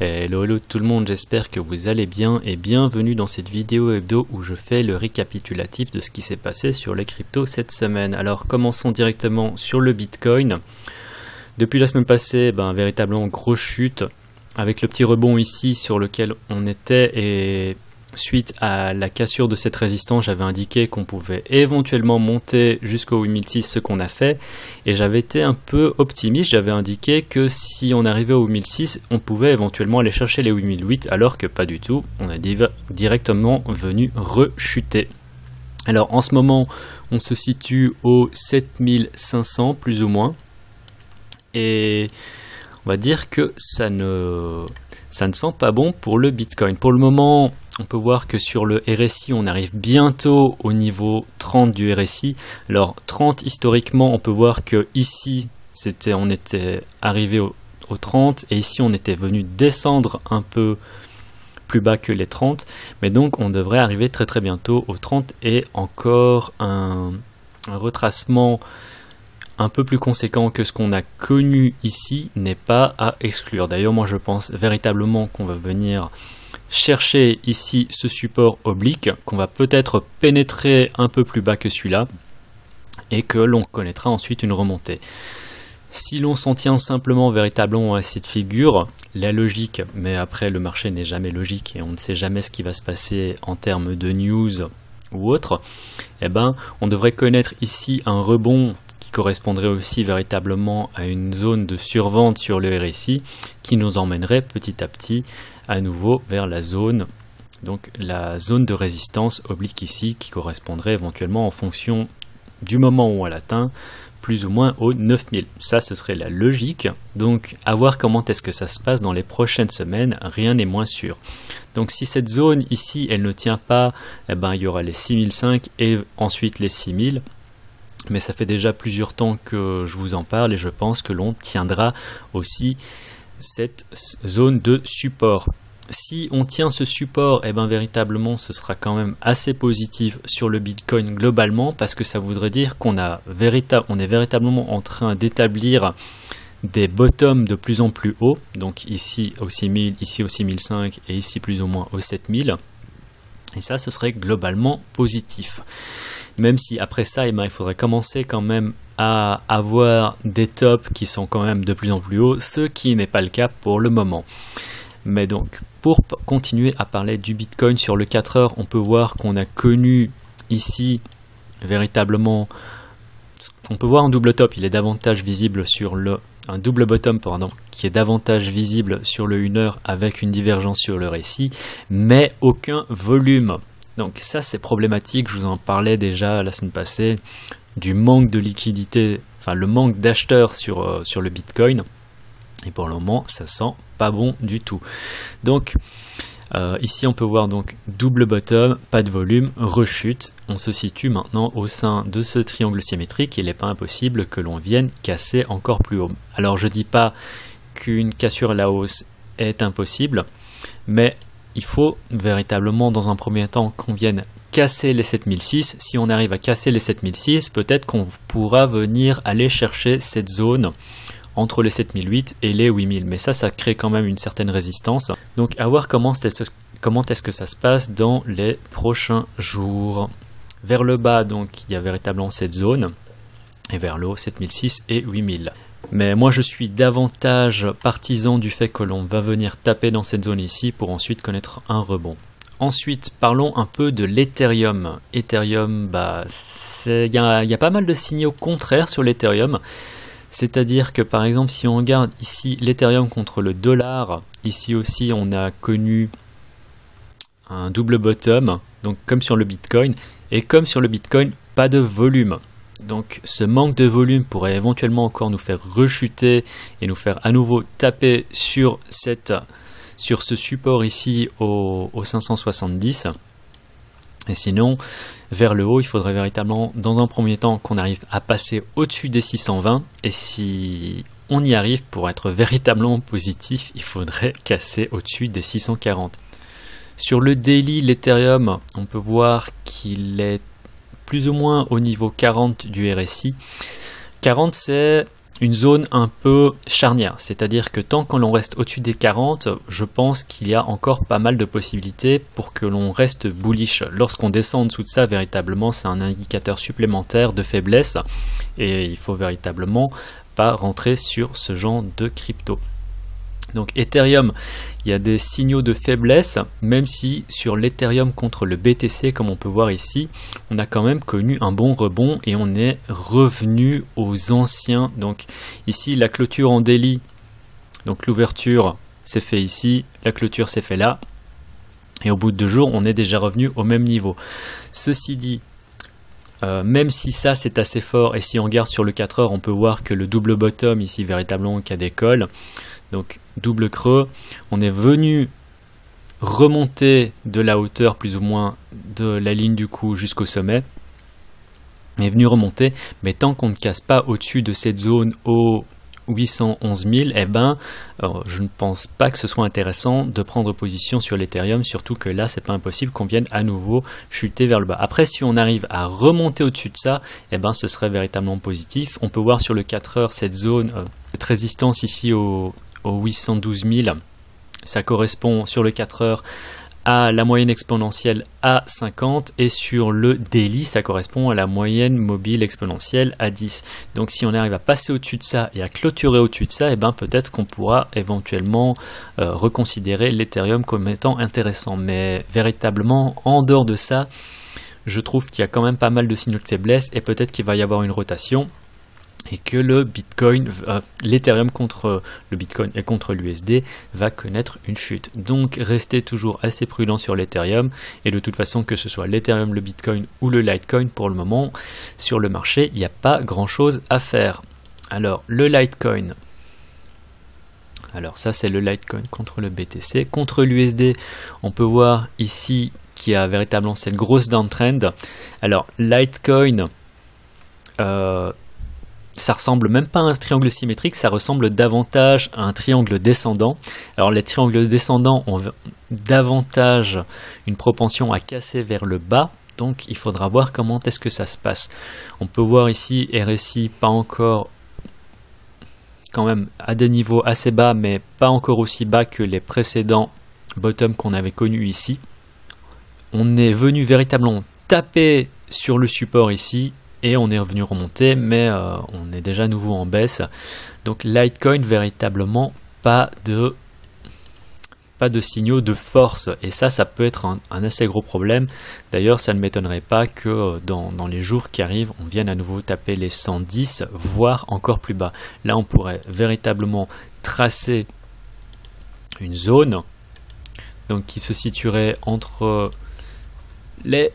Hello, hello tout le monde, j'espère que vous allez bien et bienvenue dans cette vidéo hebdo où je fais le récapitulatif de ce qui s'est passé sur les cryptos cette semaine. Alors commençons directement sur le Bitcoin. Depuis la semaine passée, véritablement grosse chute avec le petit rebond ici sur lequel on était, et suite à la cassure de cette résistance, j'avais indiqué qu'on pouvait éventuellement monter jusqu'au 8006, ce qu'on a fait, et j'avais été un peu optimiste, j'avais indiqué que si on arrivait au 8006, on pouvait éventuellement aller chercher les 8008, alors que pas du tout, on est directement venu rechuter. Alors en ce moment, on se situe au 7500 plus ou moins, et on va dire que ça ne sent pas bon pour le Bitcoin. Pour le moment, on peut voir que sur le RSI, on arrive bientôt au niveau 30 du RSI. Alors 30 historiquement, on peut voir que ici, on était arrivé au 30 et ici on était venu descendre un peu plus bas que les 30. Mais donc on devrait arriver très très bientôt au 30 et encore un retracement un peu plus conséquent que ce qu'on a connu ici n'est pas à exclure. D'ailleurs, moi je pense véritablement qu'on va venir chercher ici ce support oblique, qu'on va peut-être pénétrer un peu plus bas que celui-là et que l'on connaîtra ensuite une remontée. Si l'on s'en tient simplement véritablement à cette figure, la logique, mais après le marché n'est jamais logique et on ne sait jamais ce qui va se passer en termes de news ou autre, on devrait connaître ici un rebond qui correspondrait aussi véritablement à une zone de survente sur le RSI qui nous emmènerait petit à petit à nouveau vers la zone de résistance oblique ici, qui correspondrait éventuellement en fonction du moment où on l'atteint plus ou moins aux 9000. Ça, ce serait la logique. Donc à voir comment est-ce que ça se passe dans les prochaines semaines, rien n'est moins sûr. Donc si cette zone ici elle ne tient pas, il y aura les 6005 et ensuite les 6000. Mais ça fait déjà plusieurs temps que je vous en parle et je pense que l'on tiendra aussi cette zone de support. Si on tient ce support, véritablement ce sera quand même assez positif sur le Bitcoin globalement, parce que ça voudrait dire qu'on est véritablement en train d'établir des bottoms de plus en plus haut, donc ici au 6000, ici au 6005 et ici plus ou moins au 7000. Et ça, ce serait globalement positif. Même si après ça, il faudrait commencer quand même à avoir des tops qui sont quand même de plus en plus hauts, ce qui n'est pas le cas pour le moment. Mais donc, pour continuer à parler du Bitcoin sur le 4 heures, on peut voir qu'on a connu ici véritablement, on peut voir un double top, il est davantage visible sur un double bottom, qui est davantage visible sur le 1 heure avec une divergence sur le RSI, mais aucun volume. Donc ça c'est problématique, je vous en parlais déjà la semaine passée, du manque de liquidité, le manque d'acheteurs sur le Bitcoin, et pour le moment ça sent pas bon du tout. Donc ici on peut voir donc double bottom, pas de volume, rechute, on se situe maintenant au sein de ce triangle symétrique, il n'est pas impossible que l'on vienne casser encore plus haut. Alors je dis pas qu'une cassure à la hausse est impossible, mais il faut véritablement dans un premier temps qu'on vienne casser les 7006. Si on arrive à casser les 7006, peut-être qu'on pourra venir aller chercher cette zone entre les 7008 et les 8000. Mais ça crée quand même une certaine résistance. Donc à voir comment est-ce que ça se passe dans les prochains jours. Vers le bas, donc il y a véritablement cette zone. Et vers le haut, 7006 et 8000. Mais moi je suis davantage partisan du fait que l'on va venir taper dans cette zone ici pour ensuite connaître un rebond. Ensuite, parlons un peu de l'Ethereum. Ethereum, il y a pas mal de signaux contraires sur l'Ethereum. C'est-à-dire que par exemple, si on regarde ici l'Ethereum contre le dollar, ici aussi on a connu un double bottom, donc comme sur le Bitcoin, et comme sur le Bitcoin, pas de volume. Donc ce manque de volume pourrait éventuellement encore nous faire rechuter et nous faire à nouveau taper sur ce support ici au 570. Et sinon, vers le haut, il faudrait véritablement dans un premier temps qu'on arrive à passer au-dessus des 620. Et si on y arrive, pour être véritablement positif, il faudrait casser au-dessus des 640. Sur le daily, l'Ethereum, on peut voir qu'il est plus ou moins au niveau 40 du RSI. 40 c'est une zone un peu charnière, c'est-à-dire que tant que l'on reste au-dessus des 40, je pense qu'il y a encore pas mal de possibilités pour que l'on reste bullish. Lorsqu'on descend en dessous de ça, véritablement, c'est un indicateur supplémentaire de faiblesse et il faut véritablement pas rentrer sur ce genre de crypto. Donc Ethereum, il y a des signaux de faiblesse, même si sur l'Ethereum contre le BTC, comme on peut voir ici, on a quand même connu un bon rebond et on est revenu aux anciens. Donc ici, la clôture en daily, donc l'ouverture s'est fait ici, la clôture s'est fait là, et au bout de 2 jours, on est déjà revenu au même niveau. Ceci dit, même si ça c'est assez fort, et si on regarde sur le 4 heures, on peut voir que le double bottom ici, véritablement, qui a des cols, donc double creux, on est venu remonter de la hauteur plus ou moins de la ligne du coup jusqu'au sommet, on est venu remonter, mais tant qu'on ne casse pas au-dessus de cette zone au 811 000, eh ben, je ne pense pas que ce soit intéressant de prendre position sur l'Ethereum, surtout que là, c'est pas impossible qu'on vienne à nouveau chuter vers le bas. Après, si on arrive à remonter au-dessus de ça, eh ben, ce serait véritablement positif. On peut voir sur le 4 heures cette zone de résistance ici au 812 000. Ça correspond sur le 4 heures à la moyenne exponentielle à 50 et sur le daily ça correspond à la moyenne mobile exponentielle à 10. Donc si on arrive à passer au-dessus de ça et à clôturer au-dessus de ça, et ben peut-être qu'on pourra éventuellement reconsidérer l'Ethereum comme étant intéressant. Mais véritablement en dehors de ça, je trouve qu'il y a quand même pas mal de signaux de faiblesse et peut-être qu'il va y avoir une rotation et que le Bitcoin, l'Ethereum contre le Bitcoin et contre l'USD va connaître une chute. Donc restez toujours assez prudent sur l'Ethereum et de toute façon que ce soit l'Ethereum, le Bitcoin ou le Litecoin, pour le moment sur le marché il n'y a pas grand chose à faire. Alors le Litecoin, alors ça c'est le Litecoin contre le BTC. Contre l'USD, on peut voir ici qu'il y a véritablement cette grosse downtrend. Alors Litecoin, ça ressemble même pas à un triangle symétrique, ça ressemble davantage à un triangle descendant. Alors les triangles descendants ont davantage une propension à casser vers le bas, donc il faudra voir comment est-ce que ça se passe. On peut voir ici RSI pas encore, quand même à des niveaux assez bas, mais pas encore aussi bas que les précédents bottoms qu'on avait connus ici. On est venu véritablement taper sur le support ici, et on est revenu remonter, mais on est déjà à nouveau en baisse. Donc Litecoin, véritablement pas de signaux de force. Et ça peut être un assez gros problème. D'ailleurs, ça ne m'étonnerait pas que dans les jours qui arrivent, on vienne à nouveau taper les 110, voire encore plus bas. Là, on pourrait véritablement tracer une zone donc, qui se situerait entre les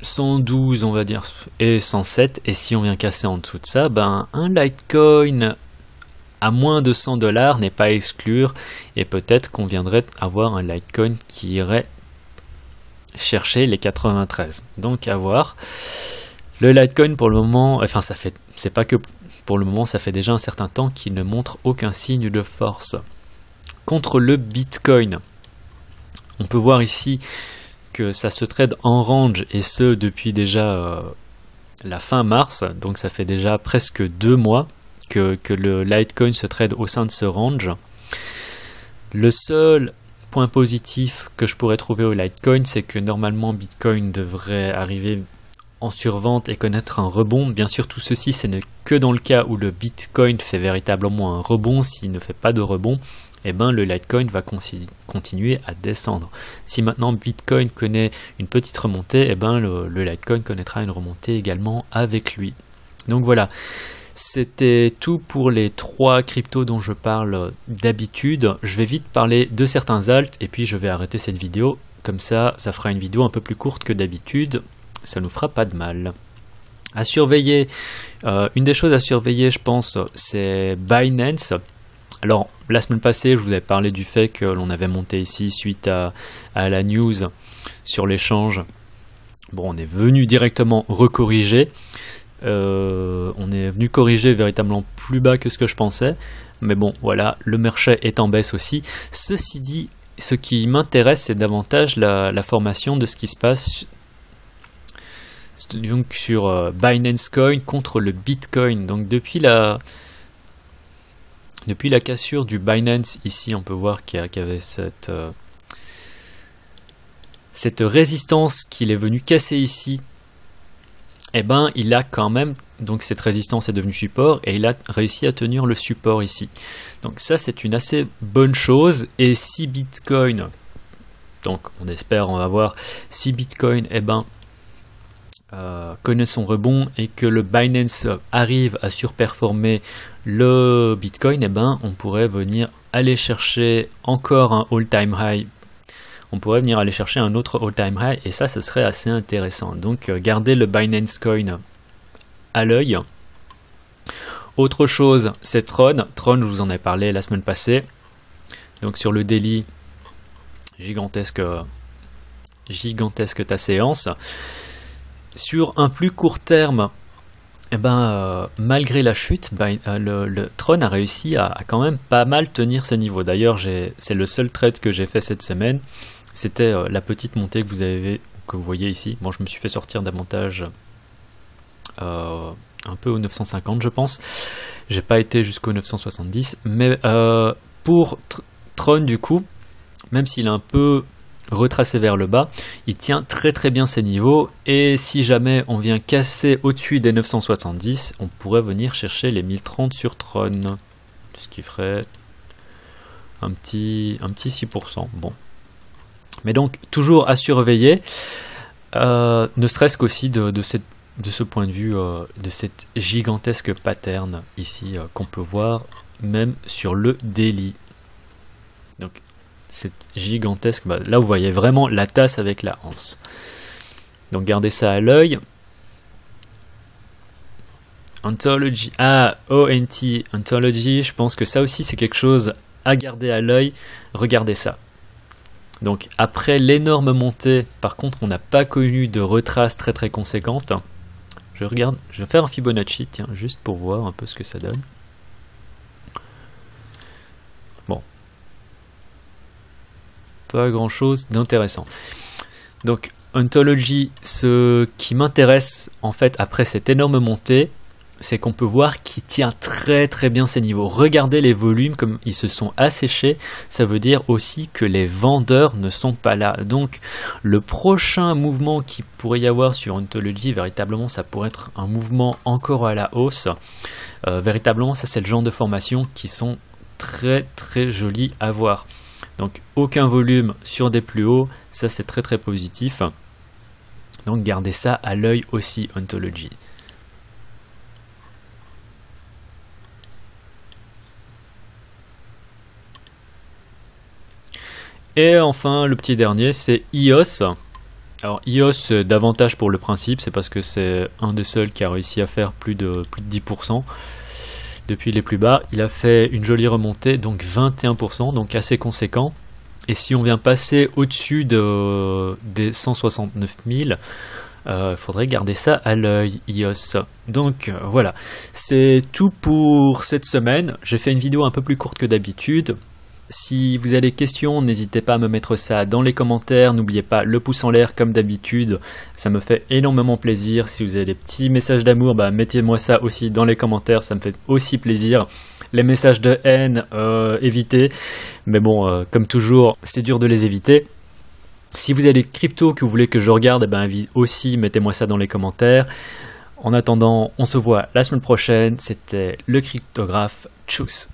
112 on va dire et 107, et si on vient casser en dessous de ça, ben un Litecoin à moins de 100 $ n'est pas à exclure, et peut-être qu'on viendrait avoir un Litecoin qui irait chercher les 93. Donc à voir. Le Litecoin pour le moment, enfin c'est pas que pour le moment, ça fait déjà un certain temps qu'il ne montre aucun signe de force. Contre le Bitcoin, on peut voir ici que ça se trade en range, et ce depuis déjà la fin mars, donc ça fait déjà presque 2 mois que le Litecoin se trade au sein de ce range. Le seul point positif que je pourrais trouver au Litecoin, c'est que normalement Bitcoin devrait arriver en survente et connaître un rebond. Bien sûr, tout ceci, ce n'est que dans le cas où le Bitcoin fait véritablement un rebond. S'il ne fait pas de rebond, eh ben, le Litecoin va continuer à descendre. Si maintenant Bitcoin connaît une petite remontée, eh ben, le Litecoin connaîtra une remontée également avec lui. Donc voilà, c'était tout pour les 3 cryptos dont je parle d'habitude. Je vais vite parler de certains alts et puis je vais arrêter cette vidéo. Comme ça, ça fera une vidéo un peu plus courte que d'habitude. Ça nous fera pas de mal. À surveiller, une des choses à surveiller, je pense, c'est Binance. Alors, la semaine passée, je vous avais parlé du fait que l'on avait monté ici suite à la news sur l'échange. Bon, on est venu directement recorriger. On est venu corriger véritablement plus bas que ce que je pensais. Mais bon, voilà, le marché est en baisse aussi. Ceci dit, ce qui m'intéresse, c'est davantage la formation de ce qui se passe donc sur Binance Coin contre le Bitcoin. Donc depuis Depuis la cassure du Binance, ici on peut voir qu'il y avait cette résistance qu'il est venu casser ici. Et ben il a quand même, donc cette résistance est devenue support et il a réussi à tenir le support ici. Donc ça c'est une assez bonne chose. Et si Bitcoin, donc on espère, on va voir, si Bitcoin connaît son rebond et que le Binance arrive à surperformer le Bitcoin, on pourrait venir aller chercher encore un all-time high. On pourrait venir aller chercher un autre all-time high et ça, ce serait assez intéressant. Donc, gardez le Binance Coin à l'œil. Autre chose, c'est Tron. Tron, je vous en ai parlé la semaine passée. Donc, sur le daily, gigantesque ta séance. Sur un plus court terme, malgré la chute, le Tron a réussi à quand même pas mal tenir ses niveaux. D'ailleurs, c'est le seul trade que j'ai fait cette semaine. C'était la petite montée que vous voyez ici. Bon, je me suis fait sortir davantage un peu au 950, je pense. J'ai pas été jusqu'au 970. Mais pour Tron, du coup, même s'il est un peu retracé vers le bas, il tient très très bien ses niveaux et si jamais on vient casser au-dessus des 970, on pourrait venir chercher les 1030 sur Tron, ce qui ferait un petit 6%. Bon, mais donc toujours à surveiller, ne serait-ce qu'aussi de ce point de vue de cette gigantesque pattern ici qu'on peut voir même sur le daily. Donc c'est gigantesque, là vous voyez vraiment la tasse avec la anse. Donc gardez ça à l'œil. Ontology, ONT, Ontology, je pense que ça aussi c'est quelque chose à garder à l'œil. Regardez ça. Donc après l'énorme montée, par contre on n'a pas connu de retrace très très conséquente. Je vais faire un Fibonacci, tiens, juste pour voir un peu ce que ça donne. Bon. Pas grand chose d'intéressant. Donc Ontology, ce qui m'intéresse en fait après cette énorme montée, c'est qu'on peut voir qu'il tient très très bien ses niveaux. Regardez les volumes comme ils se sont asséchés, ça veut dire aussi que les vendeurs ne sont pas là. Donc le prochain mouvement qu'il pourrait y avoir sur Ontology, véritablement ça pourrait être un mouvement encore à la hausse. Véritablement ça c'est le genre de formation qui sont très très jolis à voir. Donc aucun volume sur des plus hauts, ça c'est très très positif. Donc gardez ça à l'œil aussi, Ontology. Et enfin le petit dernier c'est EOS. Alors EOS davantage pour le principe, c'est parce que c'est un des seuls qui a réussi à faire plus de 10%. Depuis les plus bas, il a fait une jolie remontée, donc 21%, donc assez conséquent. Et si on vient passer au-dessus des 169 000, il faudrait garder ça à l'œil, EOS. Donc voilà, c'est tout pour cette semaine. J'ai fait une vidéo un peu plus courte que d'habitude. Si vous avez des questions, n'hésitez pas à me mettre ça dans les commentaires. N'oubliez pas le pouce en l'air comme d'habitude. Ça me fait énormément plaisir. Si vous avez des petits messages d'amour, mettez-moi ça aussi dans les commentaires. Ça me fait aussi plaisir. Les messages de haine, évitez. Mais bon, comme toujours, c'est dur de les éviter. Si vous avez des cryptos que vous voulez que je regarde, aussi mettez-moi ça dans les commentaires. En attendant, on se voit la semaine prochaine. C'était le cryptographe. Tchuss.